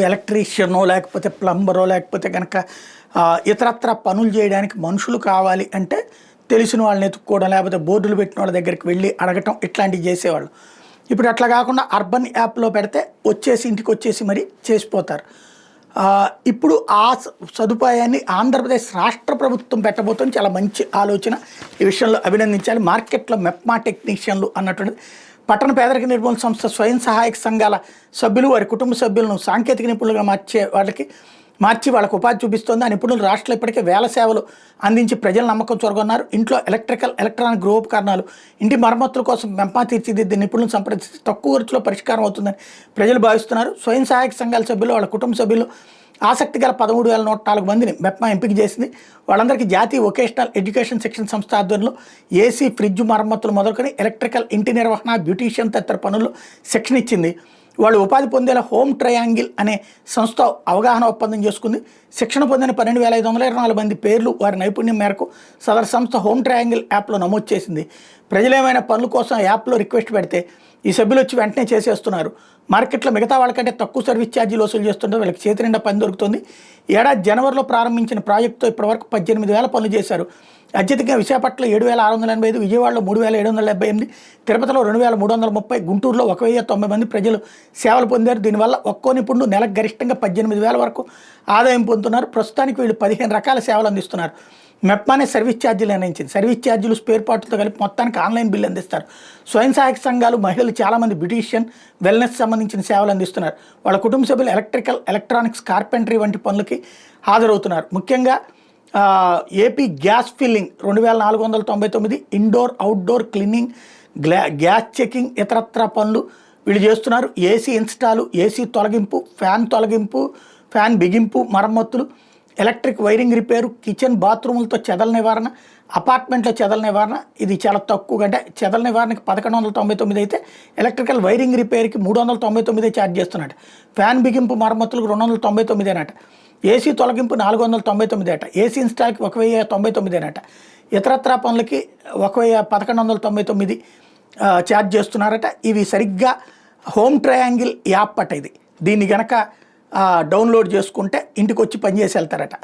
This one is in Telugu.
ఎలక్ట్రీషియనో లేకపోతే ప్లంబరో లేకపోతే కనుక ఇతరత్ర పనులు చేయడానికి మనుషులు కావాలి అంటే తెలిసిన వాళ్ళని ఎత్తుక్కోవడం లేకపోతే బోర్డులు పెట్టిన వాళ్ళ దగ్గరికి వెళ్ళి అడగటం ఇట్లాంటివి చేసేవాళ్ళు. ఇప్పుడు అట్లా కాకుండా అర్బన్ యాప్లో పెడితే వచ్చేసి ఇంటికి వచ్చేసి మరి చేసిపోతారు. ఇప్పుడు ఆ సదుపాయాన్ని ఆంధ్రప్రదేశ్ రాష్ట్ర ప్రభుత్వం పెట్టబోతుంది. చాలా మంచి ఆలోచన. ఈ విషయంలో అభినందించాలి. మార్కెట్లో మెప్మా టెక్నీషియన్లు అన్నటువంటిది పట్టణ పేదరిక నిర్మూలన సంస్థ స్వయం సహాయక సంఘాల సభ్యులు వారి కుటుంబ సభ్యులను సాంకేతిక నిపుణులుగా మార్చి వాళ్ళకు ఉపాధి చూపిస్తోంది. ఆ నిపుణులు రాష్ట్రంలో ఇప్పటికే వేల సేవలు అందించి ప్రజల నమ్మకం చొరగొన్నారు. ఇంట్లో ఎలక్ట్రానిక్ గృహోపకరణాలు ఇంటి మరమ్మతుల కోసం మెప్మా తీర్చిదిద్దే నిపుణులను సంప్రదించి తక్కువ ఖర్చులో పరిష్కారం అవుతుందని ప్రజలు భావిస్తున్నారు. స్వయం సహాయక సంఘాల సభ్యులు వాళ్ళ కుటుంబ సభ్యులు ఆసక్తి గల 13,104 మందిని మెప్మా ఎంపిక చేసింది. వాళ్ళందరికీ జాతీయ వొకేషనల్ ఎడ్యుకేషన్ శిక్షణ సంస్థ ఆధ్వర్యంలో ఏసీ, ఫ్రిడ్జ్ మరమ్మతులు మొదలుకొని ఎలక్ట్రికల్, ఇంటి నిర్వహణ, బ్యూటీషియన్ తదితర పనుల్లో శిక్షణ ఇచ్చింది. వాళ్ళు ఉపాధి పొందేలా హోమ్ ట్రయాంగిల్ అనే సంస్థ అవగాహన ఒప్పందం చేసుకుంది. శిక్షణ పొందిన 12,524 మంది పేర్లు వారి నైపుణ్యం మేరకు సదరు సంస్థ హోమ్ ట్రయాంగిల్ యాప్లో నమోదు చేసింది. ప్రజలు ఏమైనా పనుల కోసం యాప్లో రిక్వెస్ట్ పెడితే ఈ సభ్యులు వచ్చి వెంటనే చేసేస్తున్నారు. మార్కెట్లో మిగతా వాళ్ళకంటే తక్కువ సర్వీస్ ఛార్జీలు వసూలు చేస్తుంటే వీళ్ళకి చేతి నిండా పని దొరుకుతుంది. ఏడాది జనవరిలో ప్రారంభించిన ప్రాజెక్టుతో ఇప్పటివరకు 18,000 పనులు చేశారు. అత్యధికంగా విశాఖపట్నంలో 7,685, విజయవాడలో 3,778, తిరుపతిలో 2,330, గుంటూరులో 1,090 మంది ప్రజలు సేవలు పొందారు. దీనివల్ల ఒక్కో నిపుణుడు నెలకు గరిష్టంగా 18,000 వరకు ఆదాయం పొందుతున్నారు. ప్రస్తుతానికి వీళ్ళు 15 రకాల సేవలు అందిస్తున్నారు. మెప్మానే సర్వీస్ ఛార్జీలు నిర్ణయించింది. సర్వీస్ ఛార్జీలు స్పేర్ పార్ట్లతో కలిపి మొత్తానికి ఆన్లైన్ బిల్లు అందిస్తారు. స్వయం సహాయక సంఘాలు మహిళలు చాలామంది బ్యూటీషియన్, వెల్నెస్ సంబంధించిన సేవలు అందిస్తున్నారు. వాళ్ళ కుటుంబ సభ్యులు ఎలక్ట్రానిక్స్, కార్పెంటరీ వంటి పనులకి హాజరవుతున్నారు. ముఖ్యంగా AP gas filling 2,499, indoor outdoor cleaning, gas checking, ఇతరత్ర పనులు వీళ్ళు చేస్తున్నారు. ఏసీ ఇన్స్టాలు, ఏసీ తొలగింపు, ఫ్యాన్ బిగింపు మరమ్మతులు, ఎలక్ట్రిక్ వైరింగ్ రిపేరు, కిచెన్ బాత్రూములతో చెదల నివారణ, అపార్ట్మెంట్లో చెదల నివారణ. ఇది చాలా తక్కువ, అంటే చెదల నివారణకి 1,199 అయితే ఎలక్ట్రికల్ వైరింగ్ రిపేర్కి 399 ఛార్జ్ చేస్తున్నట్టు. ఫ్యాన్ బిగింపు మరమ్మతులకు 299 అన్నట్టు. ఏసీ తొలగింపు 499 అట. ఏసీ ఇన్స్టాల్కి 1,099 అన్నట్ట. ఇతరత్రా పనులకి 1,199 ఛార్జ్ చేస్తున్నారట. ఇవి సరిగ్గా హోమ్ ట్రయాంగిల్ యాప్ అట ఇది. దీన్ని గనక డౌన్లోడ్ చేసుకుంటే ఇంటికి వచ్చి పనిచేసి వెళ్తారట.